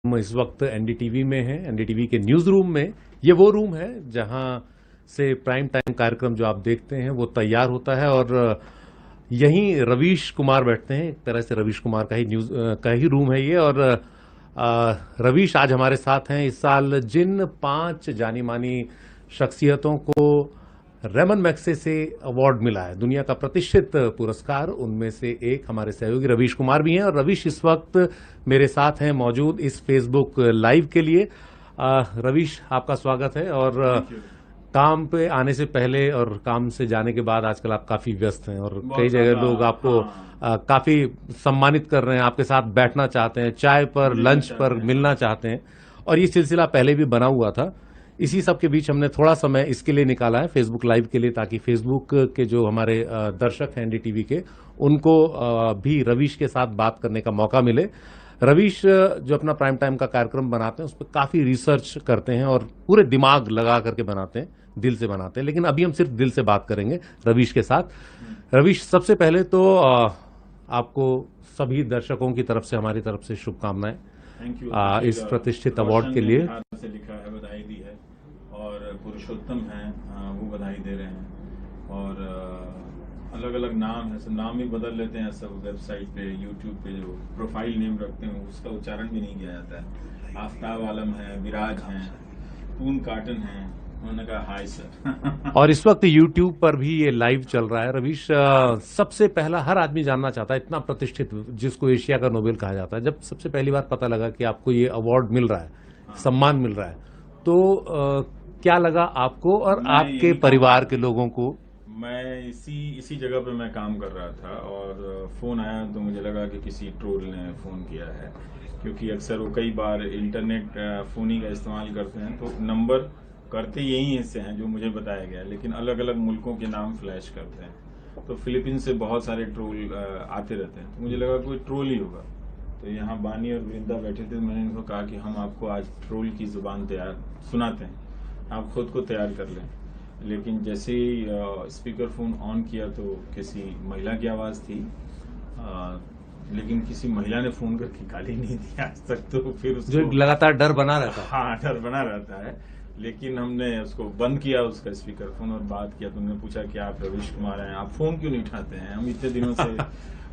हम इस वक्त एनडीटीवी में हैं, एनडीटीवी के न्यूज रूम में। ये वो रूम है जहां से प्राइम टाइम कार्यक्रम जो आप देखते हैं वो तैयार होता है और यहीं रवीश कुमार बैठते हैं। एक तरह से रवीश कुमार का ही रूम है ये। और रवीश आज हमारे साथ हैं। इस साल जिन 5 जानी मानी शख्सियतों को रेमन मैग्सेसे से अवार्ड मिला है, दुनिया का प्रतिष्ठित पुरस्कार, उनमें से एक हमारे सहयोगी रवीश कुमार भी हैं। और रवीश इस वक्त मेरे साथ हैं मौजूद इस फेसबुक लाइव के लिए। रवीश, आपका स्वागत है। और काम पे आने से पहले और काम से जाने के बाद आजकल आप काफी व्यस्त हैं और कई जगह लोग आपको काफी सम्मानित कर रहे हैं, आपके साथ बैठना चाहते हैं, चाय पर, लंच पर मिलना चाहते हैं। और ये सिलसिला पहले भी बना हुआ था। इसी सब के बीच हमने थोड़ा समय इसके लिए निकाला है, फेसबुक लाइव के लिए, ताकि फेसबुक के जो हमारे दर्शक हैं एनडीटीवी के, उनको भी रवीश के साथ बात करने का मौका मिले। रवीश जो अपना प्राइम टाइम का कार्यक्रम बनाते हैं उस पर काफी रिसर्च करते हैं और पूरे दिमाग लगा करके बनाते हैं, दिल से बनाते हैं। लेकिन अभी हम सिर्फ दिल से बात करेंगे रवीश के साथ। रवीश, सबसे पहले तो आपको सभी दर्शकों की तरफ से, हमारी तरफ से शुभकामनाएं थैंक यू। इस प्रतिष्ठित अवार्ड के लिए। से लिखा है, बधाई दी है। और पुरुषोत्तम हैं, वो बधाई दे रहे हैं। और अलग अलग नाम है, सब नाम भी बदल लेते हैं सब। वेबसाइट पे, यूट्यूब पे जो प्रोफाइल नेम रखते हैं उसका उच्चारण भी नहीं किया जाता है। आफ्ताब आलम है, विराज हैं, पून काटन हैं। उन्होंने कहा हाय सर। और इस वक्त यूट्यूब पर भी ये लाइव चल रहा है। रवीश, सबसे पहला हर आदमी जानना चाहता है, इतना प्रतिष्ठित, जिसको एशिया का नोबेल कहा जाता है, जब सबसे पहली बार पता लगा कि आपको ये अवार्ड मिल रहा है, सम्मान मिल रहा है, तो क्या लगा आपको और आपके परिवार के लोगों को? मैं इसी जगह पे मैं काम कर रहा था और फोन आया तो मुझे लगा कि किसी ट्रोल ने फोन किया है, क्योंकि अक्सर वो कई बार इंटरनेट फोनी का इस्तेमाल करते हैं, तो नंबर करते यही से हैं जो मुझे बताया गया, लेकिन अलग अलग मुल्कों के नाम फ्लैश करते हैं। तो फिलीपींस से बहुत सारे ट्रोल आते रहते हैं, तो मुझे लगा कोई ट्रोल ही होगा। तो यहाँ बानी और वृंदा बैठे थे, मैंने इनको कहा कि हम आपको आज ट्रोल की जुबान तैयार सुनाते हैं, आप खुद को तैयार कर लें। लेकिन जैसे ही स्पीकर फोन ऑन किया तो किसी महिला की आवाज़ थी, लेकिन किसी महिला ने फोन करके गाली नहीं दी आज तक। तो फिर उसको जो लगातार डर बना रहता है। हाँ, डर बना रहता है। लेकिन हमने उसको बंद किया, उसका स्पीकर फोन, और बात किया। तो उन्होंने पूछा कि आप रवीश कुमार हैं, आप फोन क्यों नहीं उठाते हैं, हम इतने दिनों से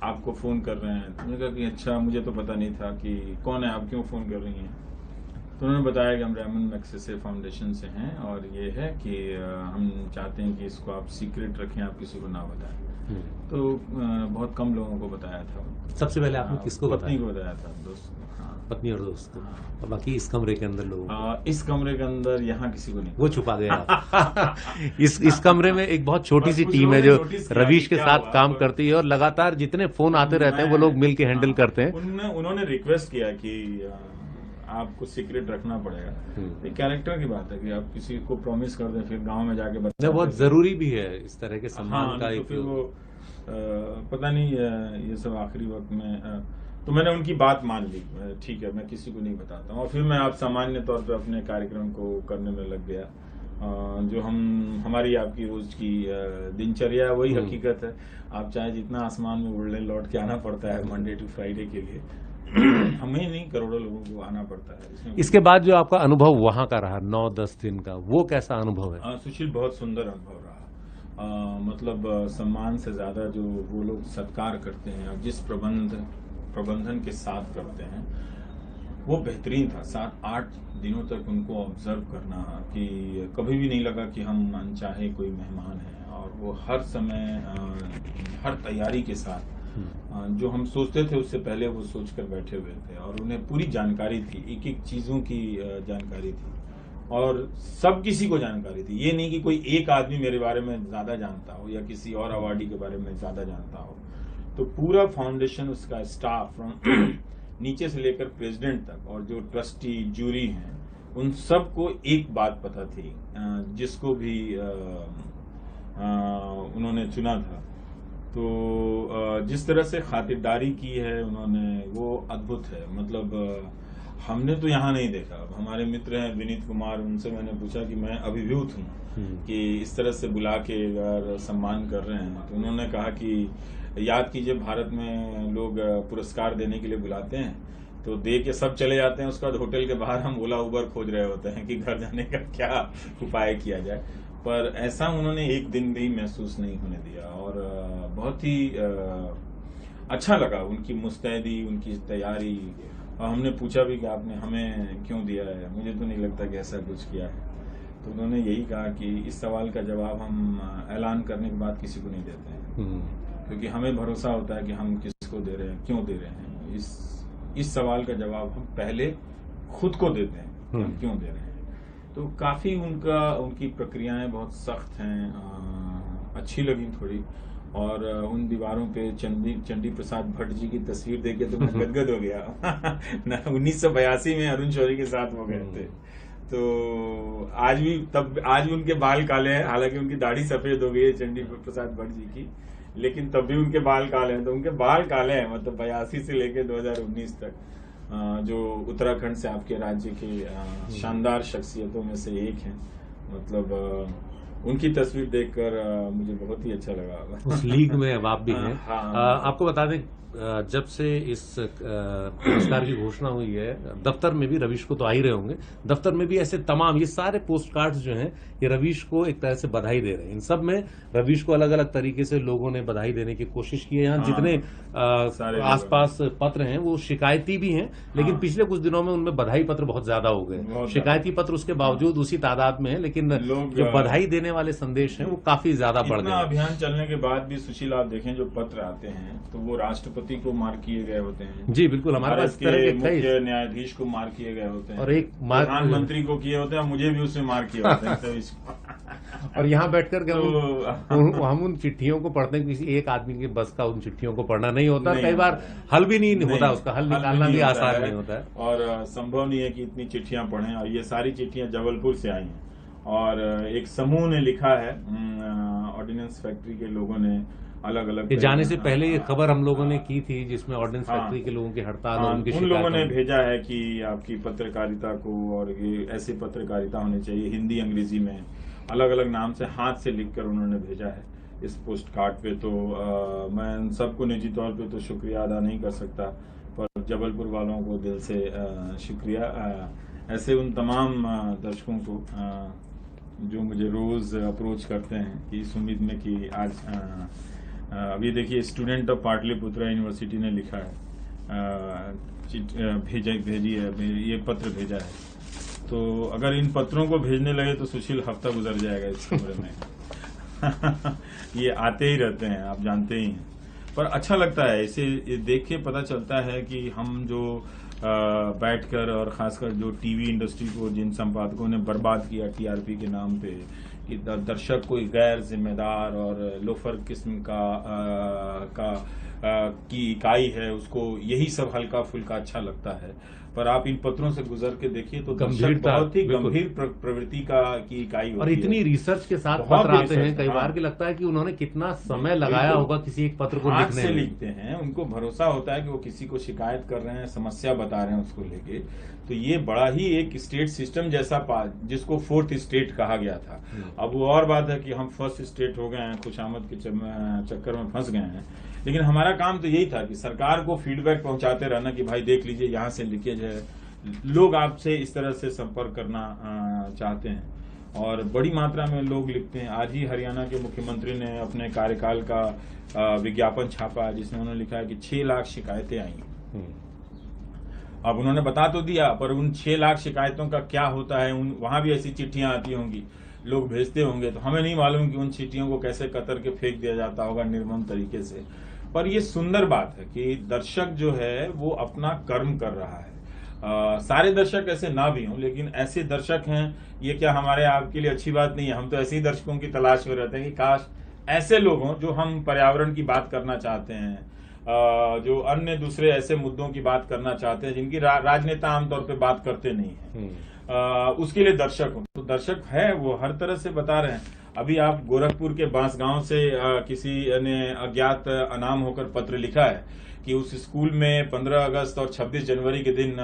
आपको फोन कर रहे हैं। तो मैंने कहा कि अच्छा, मुझे तो पता नहीं था कि कौन है, आप क्यों फोन कर रही हैं। तो उन्होंने बताया कि हम रेमन मैग्सेसे फाउंडेशन से हैं और ये है कि हम चाहते हैं कि इसको आप सीक्रेट रखें, आप किसी को ना बताएं। तो बहुत कम लोगों को बताया था। सबसे पहले आपने किसको बताया? पत्नी को बताया था, दोस्त। हाँ, पत्नी और दोस्त को। और बाकी इस कमरे के अंदर लोगों को? इस कमरे के अंदर यहाँ किसी को नहीं, वो छुपा गया आप। इस कमरे में एक बहुत छोटी सी टीम है जो रवीश के साथ काम करती है और लगातार जितने फोन आते रहते हैं वो लोग मिल के हैंडल करते हैं। उन्होंने रिक्वेस्ट किया कि आपको सीक्रेट रखना पड़ेगा। एक कैरेक्टर की बात है कि आप किसी को प्रॉमिस कर दें, फिर गांव में जाके बताते, बहुत जरूरी भी है इस तरह के सम्मान का। तो फिर वो पता नहीं ये सब आखिरी वक्त में। तो मैंने उनकी बात मान ली, ठीक है, मैं किसी को नहीं बताता हूँ। और फिर मैं आप सामान्य तौर पे अपने कार्यक्रम को करने में लग गया। जो हमारी आपकी रोज की दिनचर्या वही हकीकत है। आप चाहे जितना आसमान में उड़ लें, लौट के आना पड़ता है मंडे टू फ्राइडे के लिए। हमें नहीं, करोड़ों लोगों को आना पड़ता है। इसके बाद जो आपका अनुभव वहां का रहा 9-10 दिन का, वो कैसा अनुभव है? सुशील, बहुत सुंदर अनुभव रहा। मतलब सम्मान से ज्यादा जो वो लोग सत्कार करते हैं और जिस प्रबंधन के साथ करते हैं वो बेहतरीन था। 7-8 दिनों तक उनको ऑब्जर्व करना, कि कभी भी नहीं लगा कि हम अनचाहे कोई मेहमान हैं। और वो हर समय हर तैयारी के साथ, जो हम सोचते थे उससे पहले वो सोचकर बैठे हुए थे। और उन्हें पूरी जानकारी थी, एक एक चीज़ों की जानकारी थी और सब किसी को जानकारी थी। ये नहीं कि कोई एक आदमी मेरे बारे में ज़्यादा जानता हो या किसी और अवार्डी के बारे में ज़्यादा जानता हो। तो पूरा फाउंडेशन, उसका स्टाफ, नीचे से लेकर प्रेसिडेंट तक, और जो ट्रस्टी जूरी हैं, उन सबको एक बात पता थी, जिसको भी उन्होंने चुना था। तो जिस तरह से खातिरदारी की है उन्होंने, वो अद्भुत है। मतलब हमने तो यहाँ नहीं देखा। अब हमारे मित्र हैं विनीत कुमार, उनसे मैंने पूछा कि मैं अभिभूत हूँ कि इस तरह से बुला के अगर सम्मान कर रहे हैं। तो उन्होंने कहा कि याद कीजिए, भारत में लोग पुरस्कार देने के लिए बुलाते हैं, तो दे के सब चले जाते हैं। उसके बाद होटल के बाहर हम ओला उबर खोज रहे होते हैं कि घर जाने का क्या उपाय किया जाए, पर ऐसा उन्होंने एक दिन भी महसूस नहीं होने दिया। और बहुत ही अच्छा लगा उनकी मुस्तैदी, उनकी तैयारी। और हमने पूछा भी कि आपने हमें क्यों दिया है, मुझे तो नहीं लगता कि ऐसा कुछ किया है। तो उन्होंने यही कहा कि इस सवाल का जवाब हम ऐलान करने के बाद किसी को नहीं देते हैं, क्योंकि हमें भरोसा होता है कि हम किसको दे रहे हैं, क्यों दे रहे हैं। इस सवाल का जवाब हम पहले खुद को देते हैं कि हम क्यों दे रहे हैं। तो काफी उनकी प्रक्रियाएं बहुत सख्त हैं, अच्छी लगी थोड़ी। और उन दीवारों पे चंडी प्रसाद भट्ट जी की तस्वीर देख के तो मैं गदगद हो गया। 1982 में अरुण शौरी के साथ वो गए थे। तो आज भी उनके बाल काले हैं, हालांकि उनकी दाढ़ी सफेद हो गई है चंडी प्रसाद भट्ट जी की, लेकिन तब भी उनके बाल काले हैं। तो उनके बाल काले हैं, मतलब 82 से लेकर 2019 तक, जो उत्तराखंड से आपके राज्य के शानदार शख्सियतों में से एक हैं। मतलब उनकी तस्वीर देखकर मुझे बहुत ही अच्छा लगा। उस लीग में अब आप भी हैं। हाँ। आपको बता दें, जब से इस पुरस्कार की घोषणा हुई है, दफ्तर में भी, रवीश को तो आ ही रहे होंगे, दफ्तर में भी ऐसे तमाम ये सारे पोस्ट कार्ड्स जो हैं, ये रवीश को एक तरह से बधाई दे रहे हैं। इन सब में रवीश को अलग अलग तरीके से लोगों ने बधाई देने की कोशिश की है। यहाँ जितने आसपास पत्र हैं वो शिकायती भी हैं, लेकिन पिछले कुछ दिनों में उनमें बधाई पत्र बहुत ज्यादा हो गए। शिकायती पत्र उसके बावजूद उसी तादाद में है, लेकिन जो बधाई देने वाले संदेश हैं वो काफी ज्यादा बढ़ गए। अभियान चलने के बाद भी सुशील, आप देखें जो पत्र आते हैं तो वो राष्ट्रपति को मार किए गए होते हैं। जी बिल्कुल, हमारे पास मुख्य न्यायाधीश को मार किए गए होते हैं, और एक प्रधानमंत्री को किए होते हैं, मुझे भी उसमें मार किए होते हैं। और यहाँ बैठकर हम उन चिट्ठियों को पढ़ते हैं, किसी एक आदमी के बस का उन चिट्ठियों को पढ़ना नहीं होता। कई बार हल भी नहीं होता, उसका हल निकालना भी आसान नहीं होता है, और संभव नहीं है कि इतनी चिट्ठियां पढ़ें। और ये सारी चिट्ठियां जबलपुर से आई हैं, और एक समूह ने लिखा है, ऑर्डिनेंस फैक्ट्री के लोगों ने अलग अलग जाने से पहले ये खबर हम लोगों ने की थी, जिसमें ऑर्डिनेंस फैक्ट्री के लोगों की हड़ताल और उनकी उन लोगों ने भेजा है कि आपकी पत्रकारिता को, और ये ऐसी पत्रकारिता होनी चाहिए, हिंदी अंग्रेजी में अलग अलग नाम से हाथ से लिखकर उन्होंने भेजा है इस पोस्ट कार्ड पे। तो मैं सबको निजी तौर पे तो शुक्रिया अदा नहीं कर सकता, पर जबलपुर वालों को दिल से शुक्रिया। ऐसे उन तमाम दर्शकों को जो मुझे रोज अप्रोच करते हैं, कि इस उम्मीद में कि आज अभी देखिए स्टूडेंट ऑफ पाटलिपुत्रा यूनिवर्सिटी ने लिखा है, भेजी है, ये पत्र भेजा है। तो अगर इन पत्रों को भेजने लगे तो सुशील हफ्ता गुजर जाएगा इस कमरे में। ये आते ही रहते हैं, आप जानते ही हैं, पर अच्छा लगता है इसे देख के। पता चलता है कि हम जो बैठकर, और खासकर जो टीवी इंडस्ट्री को जिन संपादकों ने बर्बाद किया टीआरपी के नाम पे, कि दर्शक कोई गैर जिम्मेदार और लोफर किस्म की इकाई है, उसको यही सब हल्का फुल्का अच्छा लगता है। पर आप इन पत्रों से गुजर के देखिए तो दर्शक बहुत ही गंभीर प्रवृत्ति की इकाई होती है, और इतनी रिसर्च के साथ पत्र आते हैं कई बार कि लगता है कि उन्होंने कितना समय लगाया होगा किसी एक पत्र को लिखने में। लिखते हैं, उनको भरोसा होता है कि वो किसी को शिकायत कर रहे हैं, समस्या बता रहे हैं उसको लेके। तो ये बड़ा ही एक स्टेट सिस्टम जैसा, जिसको फोर्थ स्टेट कहा गया था। अब वो और बात है कि हम फर्स्ट स्टेट हो गए हैं, खुशामद के चक्कर में फंस गए हैं, लेकिन हमारा काम तो यही था कि सरकार को फीडबैक पहुंचाते रहना कि भाई देख लीजिए, यहाँ से लीकेज है। लोग आपसे इस तरह से संपर्क करना चाहते हैं, और बड़ी मात्रा में लोग लिखते हैं। आज ही हरियाणा के मुख्यमंत्री ने अपने कार्यकाल का विज्ञापन छापा, जिसमें उन्होंने लिखा है कि 6 लाख शिकायतें आई। अब उन्होंने बता तो दिया, पर उन 6 लाख शिकायतों का क्या होता है, वहां भी ऐसी चिट्ठियां आती होंगी, लोग भेजते होंगे, तो हमें नहीं मालूम कि उन चिट्ठियों को कैसे कतर के फेंक दिया जाता होगा निर्मम तरीके से। पर ये सुंदर बात है कि दर्शक जो है वो अपना कर्म कर रहा है। सारे दर्शक ऐसे ना भी हों, लेकिन ऐसे दर्शक हैं, ये क्या हमारे आपके लिए अच्छी बात नहीं है? हम तो ऐसे ही दर्शकों की तलाश में रहते हैं कि काश ऐसे लोग हों जो हम पर्यावरण की बात करना चाहते हैं, जो अन्य दूसरे ऐसे मुद्दों की बात करना चाहते हैं जिनकी राजनेता आमतौर पे बात करते नहीं है। उसके लिए दर्शक हो, तो दर्शक है वो हर तरह से बता रहे हैं। अभी आप गोरखपुर के बांसगांव से किसी ने अज्ञात अनाम होकर पत्र लिखा है कि उस स्कूल में 15 अगस्त और 26 जनवरी के दिन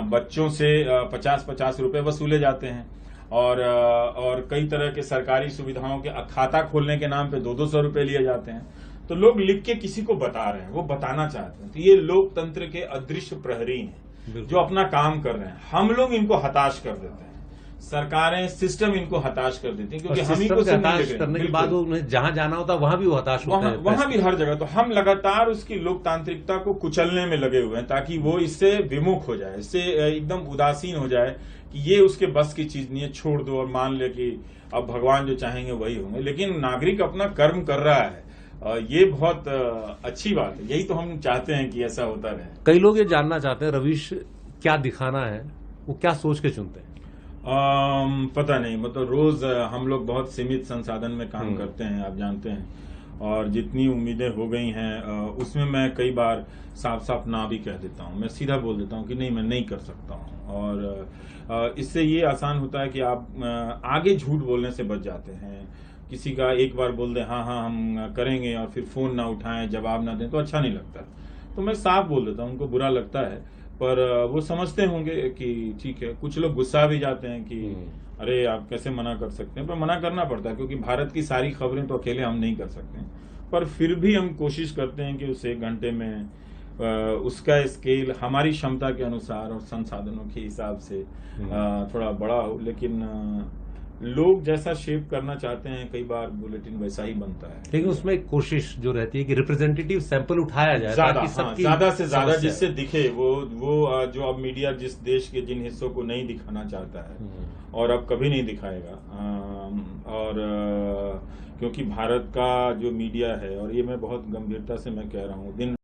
बच्चों से 50-50 रुपए वसूले जाते हैं, और कई तरह के सरकारी सुविधाओं के खाता खोलने के नाम पे 200-200 रुपए लिए जाते हैं। तो लोग लिख के किसी को बता रहे हैं, वो बताना चाहते हैं। तो ये लोकतंत्र के अदृश्य प्रहरी हैं जो अपना काम कर रहे हैं। हम लोग इनको हताश कर देते हैं, सरकारें, सिस्टम इनको हताश कर देती है, क्योंकि हम ही को हताश करने के बाद उन्हें जहां जाना होता है वहां भी वो हताश होते हैं। वहां भी हर जगह। तो हम लगातार उसकी लोकतांत्रिकता को कुचलने में लगे हुए हैं ताकि वो इससे विमुख हो जाए, इससे एकदम उदासीन हो जाए कि ये उसके बस की चीज नहीं है, छोड़ दो और मान ले कि अब भगवान जो चाहेंगे वही होंगे। लेकिन नागरिक अपना कर्म कर रहा है, ये बहुत अच्छी बात है। यही तो हम चाहते हैं कि ऐसा होता रहे। कई लोग ये जानना चाहते हैं रवीश क्या दिखाना है, वो क्या सोच के चुनते हैं? पता नहीं, मतलब रोज हम लोग बहुत सीमित संसाधन में काम करते हैं, आप जानते हैं, और जितनी उम्मीदें हो गई हैं उसमें मैं कई बार साफ साफ ना भी कह देता हूं। मैं सीधा बोल देता हूं कि नहीं, मैं नहीं कर सकता हूं। और इससे ये आसान होता है कि आप आगे झूठ बोलने से बच जाते हैं। किसी का एक बार बोल दे हाँ हाँ हम करेंगे और फिर फोन ना उठाएं, जवाब ना दें, तो अच्छा नहीं लगता। तो मैं साफ बोल देता हूं, उनको बुरा लगता है पर वो समझते होंगे कि ठीक है। कुछ लोग गुस्सा भी जाते हैं कि अरे आप कैसे मना कर सकते हैं, पर मना करना पड़ता है क्योंकि भारत की सारी खबरें तो अकेले हम नहीं कर सकते हैं। पर फिर भी हम कोशिश करते हैं कि उस 1 घंटे में उसका स्केल हमारी क्षमता के अनुसार और संसाधनों के हिसाब से थोड़ा बड़ा हो। लेकिन लोग जैसा शेप करना चाहते हैं, कई बार बुलेटिन वैसा ही बनता है। लेकिन उसमें एक कोशिश जो रहती है कि रिप्रेजेंटेटिव सैंपल उठाया जाए ज्यादा से ज्यादा, जिससे दिखे वो जो अब मीडिया जिस देश के जिन हिस्सों को नहीं दिखाना चाहता है और अब कभी नहीं दिखाएगा। और क्योंकि भारत का जो मीडिया है, और ये मैं बहुत गंभीरता से मैं कह रहा हूँ, दिन